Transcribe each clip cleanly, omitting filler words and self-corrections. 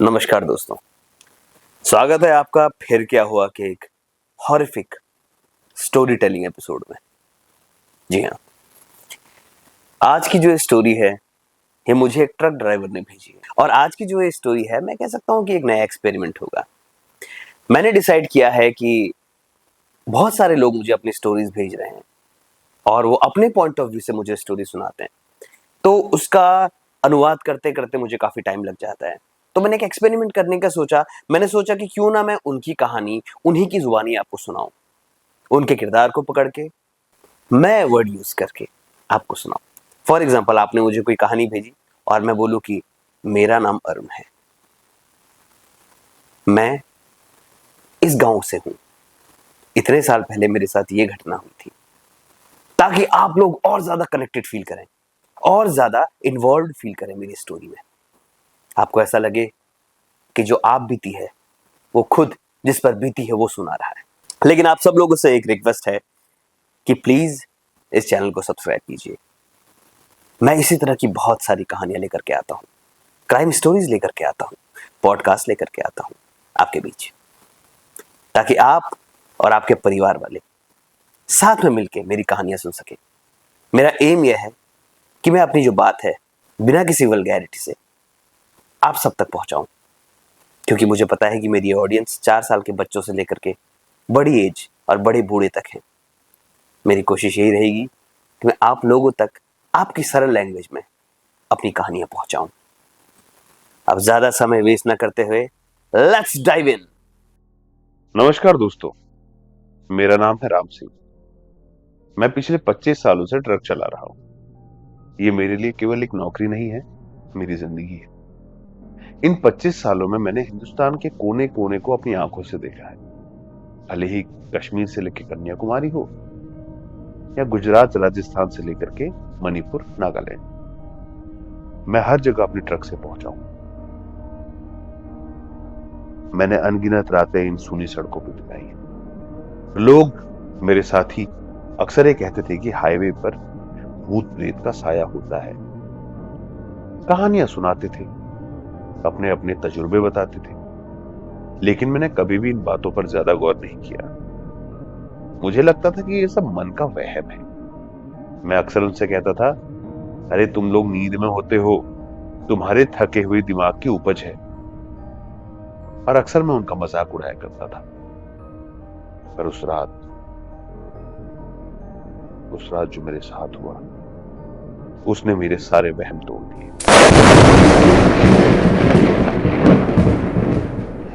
नमस्कार दोस्तों, स्वागत है आपका फिर क्या हुआ के एक हॉरिफिक स्टोरी टेलिंग एपिसोड में। जी हाँ, आज की जो स्टोरी है ये मुझे एक ट्रक ड्राइवर ने भेजी है और आज की जो ये स्टोरी है मैं कह सकता हूँ कि एक नया एक्सपेरिमेंट होगा। मैंने डिसाइड किया है कि बहुत सारे लोग मुझे अपनी स्टोरीज भेज रहे हैं और वो अपने पॉइंट ऑफ व्यू से मुझे स्टोरी सुनाते हैं, तो उसका अनुवाद करते करते मुझे काफी टाइम लग जाता है। तो मैंने एक एक्सपेरिमेंट करने का सोचा। मैंने सोचा कि क्यों ना मैं उनकी कहानी उन्हीं की जुबानी आपको सुनाऊं, उनके किरदार को पकड़ के मैं वर्ड यूज करके आपको सुनाऊं। फॉर एग्जाम्पल, आपने मुझे कोई कहानी भेजी और मैं बोलूं कि मेरा नाम अरुण है, मैं इस गांव से हूं, इतने साल पहले मेरे साथ ये घटना हुई थी, ताकि आप लोग और ज्यादा कनेक्टेड फील करें और ज्यादा इन्वॉल्व फील करें मेरी स्टोरी में। आपको ऐसा लगे कि जो आप बीती है वो खुद जिस पर बीती है वो सुना रहा है। लेकिन आप सब लोगों से एक रिक्वेस्ट है कि प्लीज इस चैनल को सब्सक्राइब कीजिए। मैं इसी तरह की बहुत सारी कहानियां लेकर के आता हूं, क्राइम स्टोरीज लेकर के आता हूं, पॉडकास्ट लेकर के आता हूं आपके बीच, ताकि आप और आपके परिवार वाले साथ में मिलकर मेरी कहानियां सुन सके। मेरा एम यह है कि मैं अपनी जो बात है बिना किसी वल्गैरिटी से आप सब तक पहुंचाऊं, क्योंकि मुझे पता है कि मेरी ऑडियंस 4 साल के बच्चों से लेकर के बड़ी एज और बड़े बूढ़े तक है। मेरी कोशिश यही रहेगी कि मैं आप लोगों तक आपकी सरल लैंग्वेज में अपनी कहानियां पहुंचाऊं। अब ज्यादा समय वेस्ट ना करते हुए लेट्स डाइव इन। नमस्कार दोस्तों, मेरा नाम है राम सिंह। मैं पिछले 25 सालों से ट्रक चला रहा हूँ। ये मेरे लिए केवल एक नौकरी नहीं है, मेरी जिंदगी है। इन 25 सालों में मैंने हिंदुस्तान के कोने कोने को अपनी आंखों से देखा है, भले ही कश्मीर से लेकर कन्याकुमारी हो या गुजरात राजस्थान से लेकर के मणिपुर नागालैंड। मैं हर जगह अपनी ट्रक से पहुंचा हूं। मैंने अनगिनत रातें इन सूनी सड़कों पर बिताई हैं। लोग, मेरे साथी, अक्सर ये कहते थे कि हाईवे पर भूत प्रेत का साया होता है। कहानियां सुनाते थे, अपने अपने तजुर्बे बताते थे, लेकिन मैंने कभी भी इन बातों पर ज्यादा गौर नहीं किया। मुझे लगता था कि ये सब मन का वहम है। मैं अक्सर उनसे कहता था, अरे तुम लोग नींद में होते हो, तुम्हारे थके हुए दिमाग की उपज है। और अक्सर मैं उनका मजाक उड़ाया करता था। पर उस रात जो मेरे साथ हुआ, उसने मेरे सारे वहम तोड़ दिए।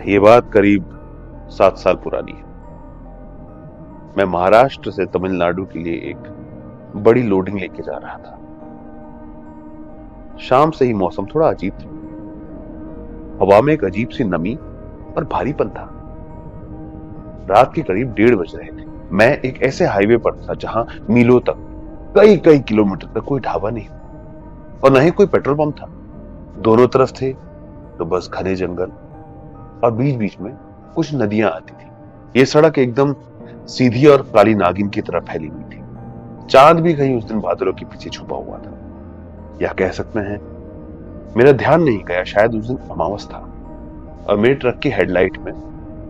ये बात करीब 7 साल पुरानी है। मैं महाराष्ट्र से तमिलनाडु के लिए एक बड़ी लोडिंग लेके जा रहा था। शाम से ही मौसम थोड़ा अजीब था। हवा में एक अजीब सी नमी और भारीपन था। रात के करीब 1:30 बज रहे थे। मैं एक ऐसे हाईवे पर था जहां मीलों तक, कई कई किलोमीटर तक कोई ढाबा नहीं और न ही कोई पेट्रोल पंप था। दोनों तरफ थे तो बस घने जंगल और बीच बीच में कुछ नदियां आती थी। ये सड़क एकदम सीधी और काली नागिन की तरह फैली हुई थी। चांद भी कहीं उस दिन बादलों के पीछे छुपा हुआ था, या कह सकते हैं मेरा ध्यान नहीं गया, शायद उस दिन अमावस था। और मेरे ट्रक की हेडलाइट में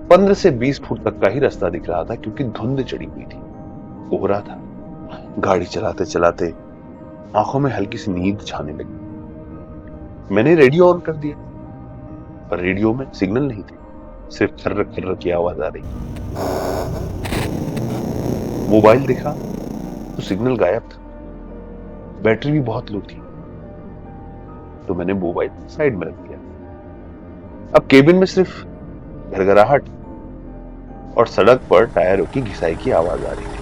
15 से 20 फुट तक का ही रास्ता दिख रहा था, क्योंकि धुंध चढ़ी हुई थी, कोहरा था। गाड़ी चलाते चलाते आंखों में हल्की सी नींद छाने लगी। मैंने रेडियो ऑन कर दिया, पर रेडियो में सिग्नल नहीं थे, सिर्फ खर्र खर्र की आवाज आ रही। मोबाइल देखा तो सिग्नल गायब था, बैटरी भी बहुत लो थी, तो मैंने मोबाइल साइड में रख दिया। अब केबिन में सिर्फ घरघराहट और सड़क पर टायरों की घिसाई की आवाज आ रही थी।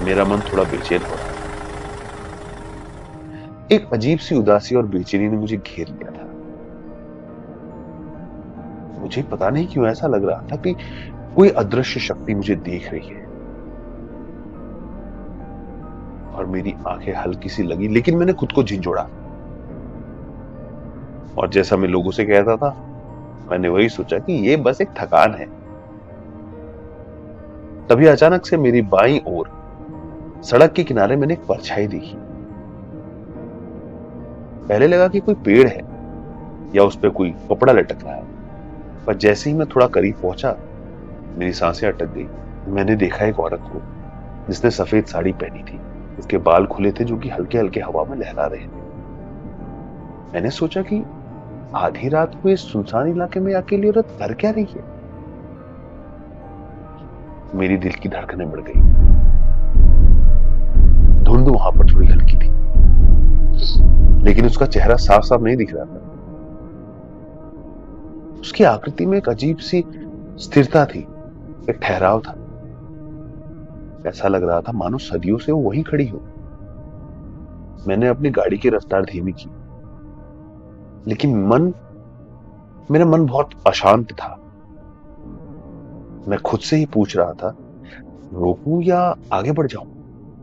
मेरा मन थोड़ा बेचैन हो रहा था। एक अजीब सी उदासी और बेचैनी ने मुझे घेर लिया था। मुझे पता नहीं क्यों ऐसा लग रहा था कि कोई अदृश्य शक्ति मुझे देख रही है। और मेरी आंखें हल्की सी लगी, लेकिन मैंने खुद को झिझोड़ा। और जैसा मैं लोगों से कहता था, मैंने वही सोचा कि ये बस एक थकान है। तभी अचानक से मेरी बाईं ओर सड़क के किनारे मैंने एक परछाई देखी। पहले लगा कि कोई पेड़ है, या उस पर कोई कपड़ा लटक रहा है। पर जैसे ही मैं थोड़ा करीब पहुंचा, मेरी सांसें अटक गई। मैंने देखा एक औरत को जिसने सफेद साड़ी पहनी थी। उसके बाल खुले थे जो कि हल्के हल्के हवा में लहरा रहे थे। मैंने सोचा कि आधी रात को इस सुनसान इलाके में अकेली औरत कर क्या रही है। मेरी दिल की धड़कनें बढ़ गई। धुंध वहां पर थोड़ी हल्की थी, लेकिन उसका चेहरा साफ साफ नहीं दिख रहा था। उसकी आकृति में एक अजीब सी स्थिरता थी, एक ठहराव था। ऐसा लग रहा था मानो सदियों से वो वहीं खड़ी हो। मैंने अपनी गाड़ी की रफ्तार धीमी की, लेकिन मेरा मन बहुत अशांत था। मैं खुद से ही पूछ रहा था, रोकूं या आगे बढ़ जाऊं।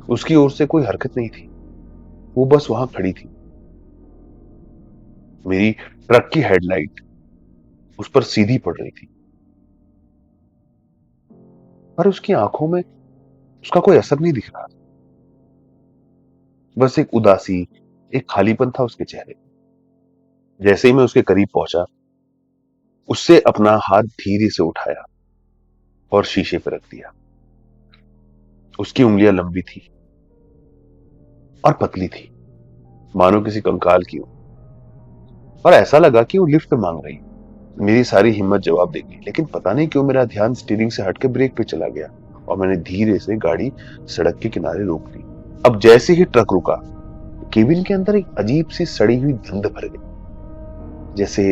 उसकी ओर से कोई हरकत नहीं थी, वो बस वहां खड़ी थी। मेरी ट्रक की हेडलाइट उस पर सीधी पड़ रही थी, पर उसकी आंखों में उसका कोई असर नहीं दिख रहा था। बस एक उदासी, एक खालीपन था उसके चेहरे पे। जैसे ही मैं उसके करीब पहुंचा, उससे अपना हाथ धीरे से उठाया और शीशे पर रख दिया। उसकी उंगलियां लंबी थी और पतली थी, मानो किसी कंकाल की हो। और ऐसा लगा कि वो लिफ्ट मांग रही। मेरी सारी हिम्मत जवाब देगी, लेकिन पता नहीं क्यों मेरा ध्यान स्टीयरिंग से हटके ब्रेक पे चला गया और मैंने धीरे से गाड़ी सड़क के किनारे रोक दी। अब जैसे ही ट्रक रुका, केबिन के अंदर एक अजीब सी सड़ी हुई गंध भर गई, जैसे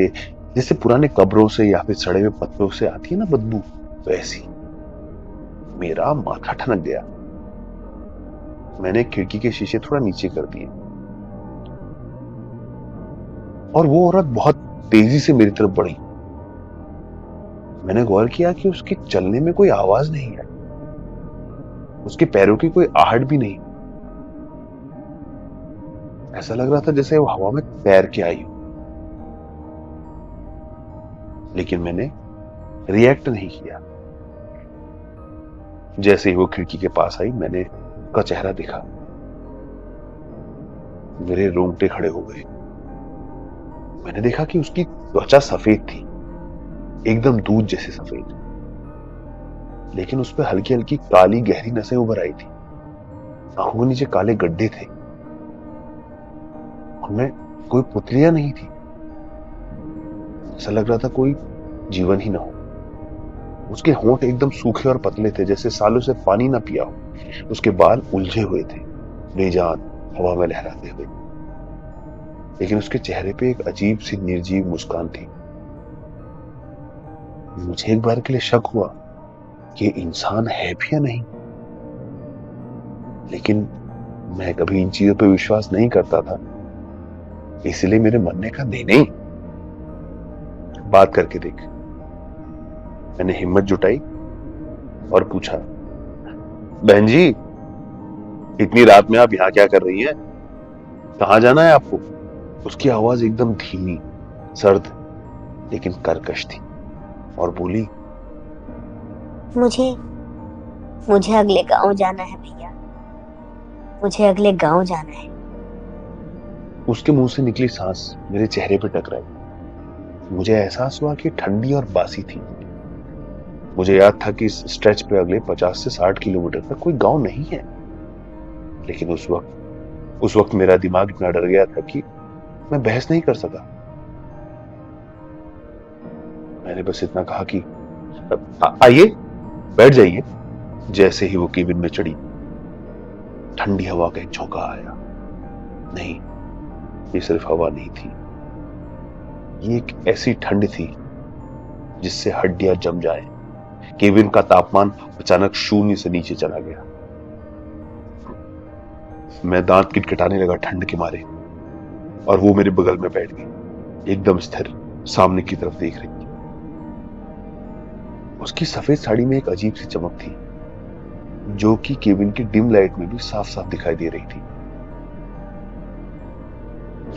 जैसे पुराने कब्रों से या फिर सड़े हुए पत्तों से आती है ना बदबू, वैसी। मेरा माथा ठनक गया। मैंने खिड़की के शीशे थोड़ा नीचे कर दिए और वो औरत बहुत तेजी से मेरी तरफ बढ़ी। मैंने गौर किया कि उसके चलने में कोई आवाज नहीं है, उसके पैरों की कोई आहट भी नहीं। ऐसा लग रहा था जैसे वो हवा में तैर के आई हो। लेकिन मैंने रिएक्ट नहीं किया। जैसे ही वो खिड़की के पास आई, मैंने उसका चेहरा देखा। मेरे रोंगटे खड़े हो गए। मैंने देखा कि उसकी त्वचा सफेद थी, एकदम दूध जैसे सफेद, लेकिन उस पर हल्की हल्की काली गहरी नसें उभर आई थी। आंखों के नीचे काले गड्ढे थे। उनमें कोई पुतलियां नहीं थी। ऐसा लग रहा था कोई जीवन ही ना हो। उसके होंठ एकदम सूखे और पतले थे, जैसे सालों से पानी ना पिया हो। उसके बाल उलझे हुए थे, बेजान, हवा में लहराते हुए। लेकिन उसके चेहरे पे एक अजीब सी निर्जीव मुस्कान थी। मुझे एक बार के लिए शक हुआ कि ये इंसान है भी या नहीं। लेकिन मैं कभी इन चीजों पे विश्वास नहीं करता था, इसलिए मेरे मन ने कहा नहीं नहीं, बात करके देख। मैंने हिम्मत जुटाई और पूछा, बहन जी, इतनी रात में आप यहाँ क्या कर रही हैं? कहाँ जाना है आपको? उसकी आवाज एकदम धीमी, सर्द, लेकिन कर्कश थी और बोली, मुझे मुझे अगले गांव जाना है भैया, मुझे अगले गांव जाना है। उसके मुंह से निकली सांस मेरे चेहरे पर टकराई। मुझे एहसास हुआ कि ठंडी और बासी थी। मुझे याद था कि इस स्ट्रेच पे अगले 50 से 60 किलोमीटर तक कोई गांव नहीं है। लेकिन उस वक्त मेरा दिमाग इतना डर गया था कि मैं बहस नहीं कर सका। मैंने बस इतना कहा कि आइए, बैठ जाइए। जैसे ही वो केबिन में चढ़ी, ठंडी हवा का एक झोंका आया। नहीं, ये सिर्फ हवा नहीं थी, ये एक ऐसी ठंड थी जिससे हड्डियां जम जाए। केबिन का तापमान अचानक शून्य से नीचे चला गया। मैं दांत किटकिटाने लगा ठंड के मारे, और वो मेरे बगल में बैठ गई, एकदम स्थिर, सामने की तरफ देख रही थी। उसकी सफेद साड़ी में एक अजीब सी चमक थी, जो कि केबिन की डिम लाइट में भी साफ साफ दिखाई दे रही थी।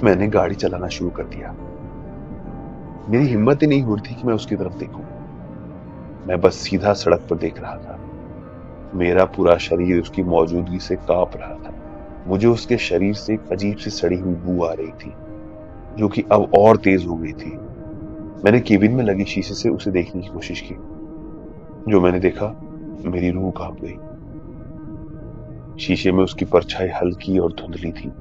मैंने गाड़ी चलाना शुरू कर दिया। मेरी हिम्मत ही नहीं हो रही थी कि मैं उसकी तरफ देखूं। मैं बस सीधा सड़क पर देख रहा था। मेरा पूरा शरीर उसकी मौजूदगी से कांप रहा था। मुझे उसके शरीर से एक अजीब सी सड़ी हुई बू आ रही थी। जो कि अब और तेज हो गई थी। मैंने केबिन में लगी शीशे से उसे देखने की कोशिश की। जो मैंने देखा, मेरी रूह कांप गई। शीशे में उसकी परछाई हल्की और धुंधली थी,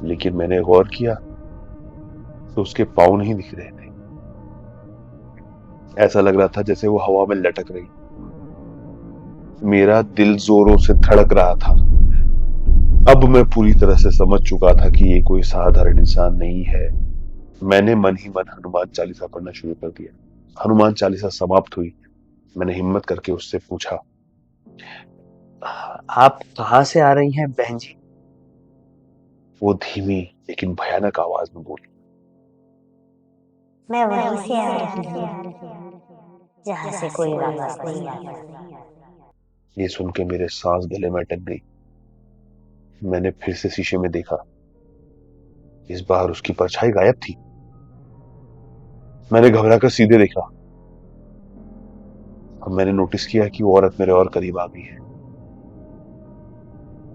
लेकिन मैंने गौर किया तो उसके पाँव नहीं दिख रहे थे। ऐसा लग रहा था जैसे वो हवा में लटक रही। मेरा दिल जोरों से धड़क रहा था। अब मैं पूरी तरह से समझ चुका था कि ये कोई साधारण इंसान नहीं है। मैंने मन ही मन हनुमान चालीसा पढ़ना शुरू कर दिया। हनुमान चालीसा समाप्त हुई। मैंने हिम्मत करके उससे पूछा, आप कहाँ से आ रही हैं बहन जी? वो धीमी लेकिन भयानक आवाज में बोली। मैं वहीं से आ रही हूँ जहाँ से कोई आवाज नहीं आता। ये सुन के मेरे सांस गले में अटक गई। मैंने फिर से शीशे में देखा। इस बार उसकी परछाई गायब थी। मैंने घबराकर सीधे देखा। अब मैंने नोटिस किया कि वो औरत मेरे और करीब आ गई है।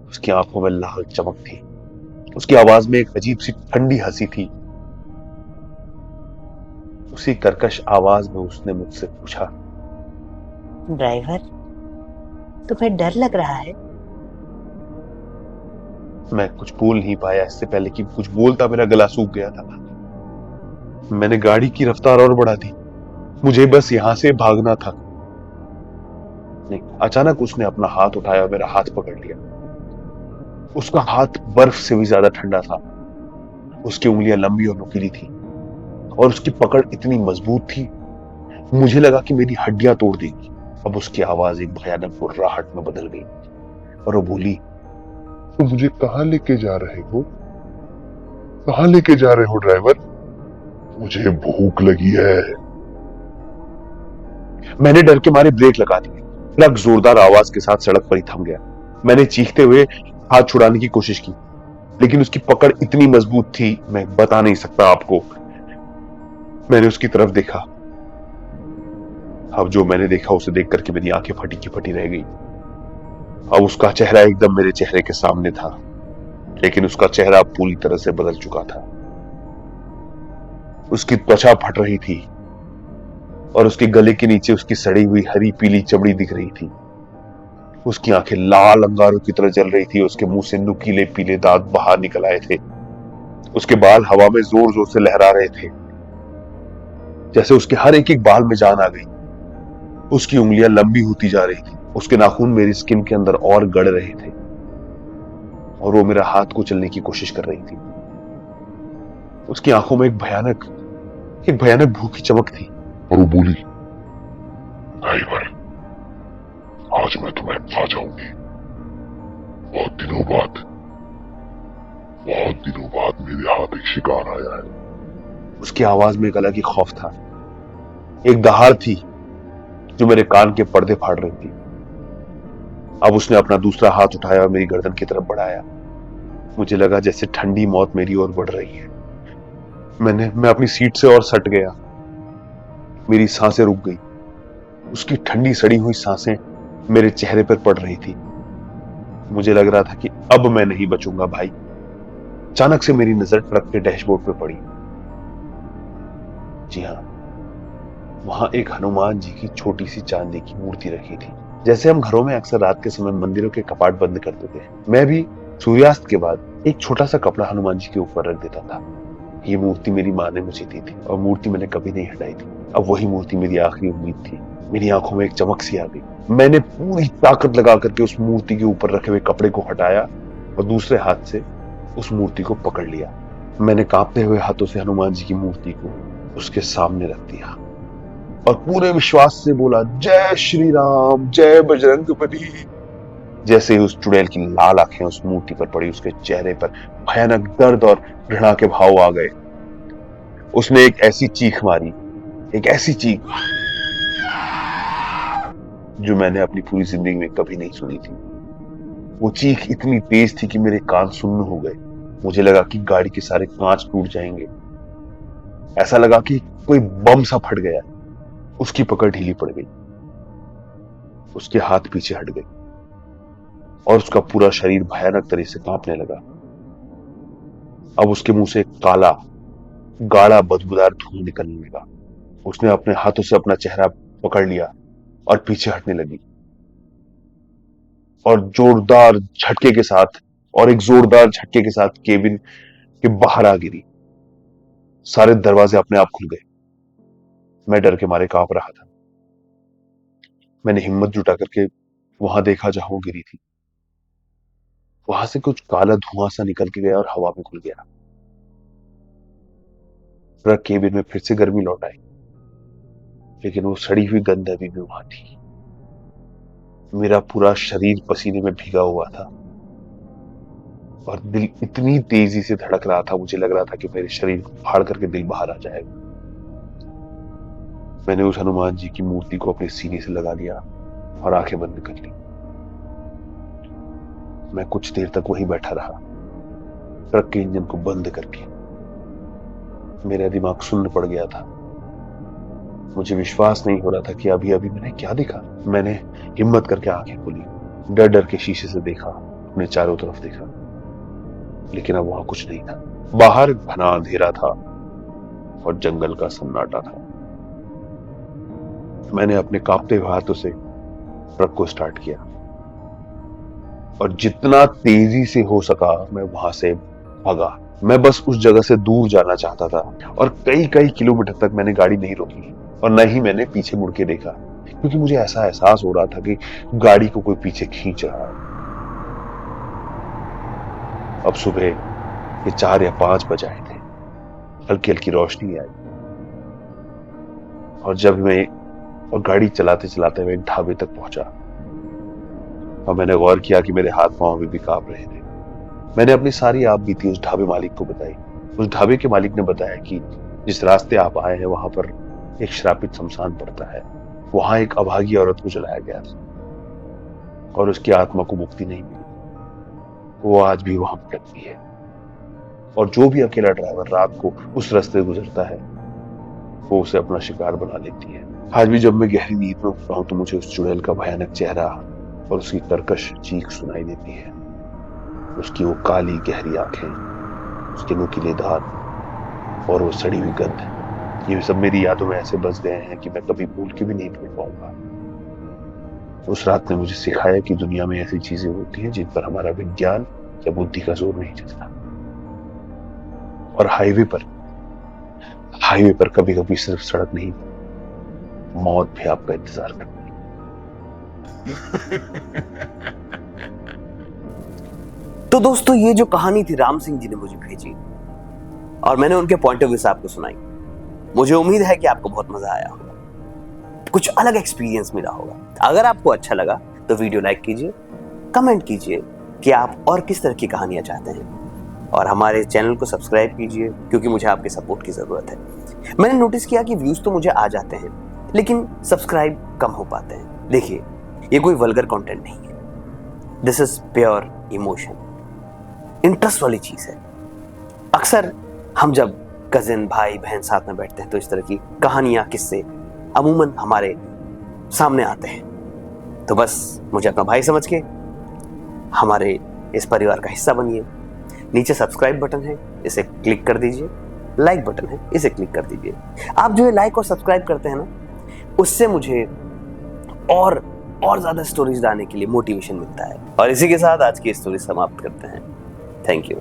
उसकी आंखों में लाल चमक थी। उसकी आवाज में एक अजीब सी ठंडी हंसी थी। उसी कर्कश आवाज में उसने मुझसे पूछा, ड्राइवर, तुम्हें डर लग रहा है? मैं कुछ बोल नहीं पाया। इससे पहले कि कुछ बोलता मेरा गला सूख गया था। मैंने गाड़ी की रफ्तार और बढ़ा दी। मुझे बस यहां से भागना था। नहीं, अचानक उसने अपना हाथ उठाया और मेरा हाथ पकड़ लिया। उसका हाथ बर्फ से भी ज्यादा ठंडा था। उसकी उंगलियां लंबी और नुकीली थी और उसकी पकड़ इतनी मजबूत थी, मुझे लगा कि मेरी हड्डियां तोड़ देगी। अब उसकी आवाज एक भयानक गुर्राहट में बदल गई और वो बोली, तो मुझे कहाँ लेके जा रहे हो? कहाँ लेके जा रहे हो ड्राइवर? मुझे भूख लगी है। मैंने डर के मारे ब्रेक लगा दिए। ट्रक जोरदार आवाज के साथ सड़क पर ही थम गया। मैंने चीखते हुए हाथ छुड़ाने की कोशिश की, लेकिन उसकी पकड़ इतनी मजबूत थी, मैं बता नहीं सकता आपको। मैंने उसकी तरफ देखा। अब जो मैंने देखा उसे देख करके मेरी आंखें फटी की फटी रह गई। अब उसका चेहरा एकदम मेरे चेहरे के सामने था, लेकिन उसका चेहरा पूरी तरह से बदल चुका था। उसकी त्वचा फट रही थी और उसके गले के नीचे उसकी सड़ी हुई हरी पीली चमड़ी दिख रही थी। उसकी आंखें लाल अंगारों की तरह जल रही थी। उसके मुंह से नुकीले पीले दांत बाहर निकल आए थे। उसके बाल हवा में जोर जोर से लहरा रहे थे, जैसे उसके हर एक एक बाल में जान आ गई। उसकी उंगलियां लंबी होती जा रही थी। उसके नाखून मेरी स्किन के अंदर और गड़ रहे थे और वो मेरा हाथ कुचलने की कोशिश कर रही थी। उसकी आंखों में एक भयानक भूख की चमक थी। और वो बोली, ड्राइवर, आज मैं तुम्हें खा जाऊंगी। बहुत दिनों बाद मेरे हाथ एक शिकार आया है। उसकी आवाज में एक अलग ही खौफ था। एक दहाड़ थी जो मेरे कान के पर्दे फाड़ रही थी। अब उसने अपना दूसरा हाथ उठाया और मेरी गर्दन की तरफ बढ़ाया। मुझे लगा जैसे ठंडी मौत मेरी ओर बढ़ रही है। मैं अपनी सीट से और सट गया। मेरी सांसें रुक गई। उसकी ठंडी सड़ी हुई सांसें मेरे चेहरे पर पड़ रही थी। मुझे लग रहा था कि अब मैं नहीं बचूंगा भाई। अचानक से मेरी नजर ट्रक के डैशबोर्ड पर पड़ी। जी हाँ, वहां एक हनुमान जी की छोटी सी चांदी की मूर्ति रखी थी। जैसे हम घरों में अक्सर रात के समय मंदिरों के कपाट बंद करते थे, मैं भी सूर्यास्त के बाद एक छोटा सा कपड़ा हनुमान जी के ऊपर रख देता था। ये मूर्ति मेरी माँ ने मुझे दी थी और मूर्ति मैंने कभी नहीं हटाई थी। अब वही मूर्ति मेरी आखिरी उम्मीद थी। मेरी आंखों में एक चमक सी आ गई। मैंने पूरी ताकत लगा करके उस मूर्ति के ऊपर रखे हुए कपड़े को हटाया और दूसरे हाथ से उस मूर्ति को पकड़ लिया। मैंने कांपते हुए हाथों से हनुमान जी की मूर्ति को उसके सामने रख दिया और पूरे विश्वास से बोला, जय श्री राम, जय बजरंगबली। जैसे ही उस चुड़ैल की लाल आंखें उस मूर्ति पर पड़ी, उसके चेहरे पर भयानक दर्द और घृणा के भाव आ गए। उसने एक ऐसी चीख मारी, एक ऐसी चीख जो मैंने अपनी पूरी जिंदगी में कभी नहीं सुनी थी। वो चीख इतनी तेज थी कि मेरे कान सुन्न हो गए। मुझे लगा कि गाड़ी के सारे कांच टूट जाएंगे। ऐसा लगा कि कोई बम सा फट गया। उसकी पकड़ ढीली पड़ गई। उसके हाथ पीछे हट गए और उसका पूरा शरीर भयानक तरह से कांपने लगा। अब उसके मुंह से एक काला गाढ़ा बदबूदार धुआं निकलने लगा। उसने अपने हाथों से अपना चेहरा पकड़ लिया और पीछे हटने लगी और एक जोरदार झटके के साथ केबिन के बाहर आ गिरी। सारे दरवाजे अपने आप खुल गए। मैं डर के मारे कांप रहा था। मैंने हिम्मत जुटा करके वहां देखा जहां वो गिरी थी। वहां से कुछ काला धुआं सा निकल के गया और हवा में घुल गया। ट्रक केबिन में फिर से गर्मी लौट आई, लेकिन वो सड़ी हुई गंध अभी भी वहां थी। मेरा पूरा शरीर पसीने में भीगा हुआ था और दिल इतनी तेजी से धड़क रहा था, मुझे लग रहा था कि मेरे शरीर को फाड़ करके दिल बाहर आ जाएगा। मैंने उस हनुमान जी की मूर्ति को अपने सीने से लगा लिया और आंखें बंद कर ली। मैं कुछ देर तक वहीं बैठा रहा, ट्रक के इंजन को बंद करके। मेरा दिमाग सुन्न पड़ गया था। मुझे विश्वास नहीं हो रहा था कि अभी अभी मैंने क्या देखा। मैंने हिम्मत करके आंखें खोली, डर डर के शीशे से देखा, अपने चारों तरफ देखा, लेकिन अब वहां कुछ नहीं था। बाहर घना अंधेरा था और जंगल का सन्नाटा था। मैंने अपने कांपते हुए हाथों से ट्रक को स्टार्ट किया और जितना तेजी से हो सका मैं वहां से भागा। मैं बस उस जगह से दूर जाना चाहता था और कई कई किलोमीटर तक मैंने गाड़ी नहीं रोकी और न ही मैंने पीछे मुड़ के देखा, क्योंकि मुझे ऐसा एहसास हो रहा था कि गाड़ी को कोई पीछे खींच रहा है। अब सुबह ये 4 या 5 बज आए थे। हल्की हल्की रोशनी आई और गाड़ी चलाते चलाते मैं एक ढाबे तक पहुंचा और मैंने गौर किया कि मेरे हाथ पांव अभी भी कांप रहे थे। मैंने अपनी सारी आप बीती उस ढाबे मालिक को बताई। उस ढाबे के मालिक ने बताया कि जिस रास्ते आप आए हैं वहां पर एक श्रापित शमशान पड़ता है। वहां एक अभागी औरत को जलाया गया था और उसकी आत्मा को मुक्ति नहीं मिली। वो आज भी वहां भटकती है और जो भी अकेला ड्राइवर रात को उस रास्ते गुजरता है वो उसे अपना शिकार बना लेती है। आज भी जब मैं गहरी नींद में उठता हूं तो मुझे उस चुड़ैल का भयानक चेहरा और उसकी कर्कश चीख सुनाई देती है। उसकी वो काली गहरी आंखें, उसके नुकीले दांत और वो सड़ी हुई गंध, ये सब मेरी यादों में ऐसे बस गए हैं कि मैं कभी भूल के भी नहीं भूल पाऊंगा। उस रात ने मुझे सिखाया कि दुनिया में ऐसी चीजें होती हैं जिन पर हमारा विज्ञान या बुद्धि का जोर नहीं चलता। और हाईवे पर कभी कभी सिर्फ सड़क नहीं, मौत भी आपका इंतजार करती है। तो दोस्तों, ये जो कहानी थी राम सिंह जी ने मुझे भेजी और मैंने उनके पॉइंट ऑफ व्यू से आपको सुनाई। मुझे उम्मीद है कि आपको बहुत मजा आया होगा, कुछ अलग एक्सपीरियंस मिला होगा। अगर आपको अच्छा लगा तो वीडियो लाइक कीजिए, कमेंट कीजिए कि आप और किस तरह की कहानियां चाहते हैं और हमारे चैनल को सब्सक्राइब कीजिए, क्योंकि मुझे आपके सपोर्ट की जरूरत है। मैंने नोटिस किया कि व्यूज तो मुझे आ जाते हैं लेकिन सब्सक्राइब कम हो पाते हैं। देखिए, ये कोई वल्गर कंटेंट नहीं है, this is pure emotion, interest वाली चीज है। अक्सर हम जब कजिन भाई बहन साथ में बैठते हैं तो इस तरह की कहानियां, किस्से अमूमन हमारे सामने आते हैं। तो बस मुझे अपना भाई समझ के हमारे इस परिवार का हिस्सा बनिए। नीचे सब्सक्राइब बटन है, इसे क्लिक कर दीजिए। लाइक बटन है, इसे क्लिक कर दीजिए। आप जो है लाइक और सब्सक्राइब करते हैं ना, उससे मुझे और ज्यादा स्टोरीज लाने के लिए मोटिवेशन मिलता है। और इसी के साथ आज की स्टोरी समाप्त करते हैं। Thank you.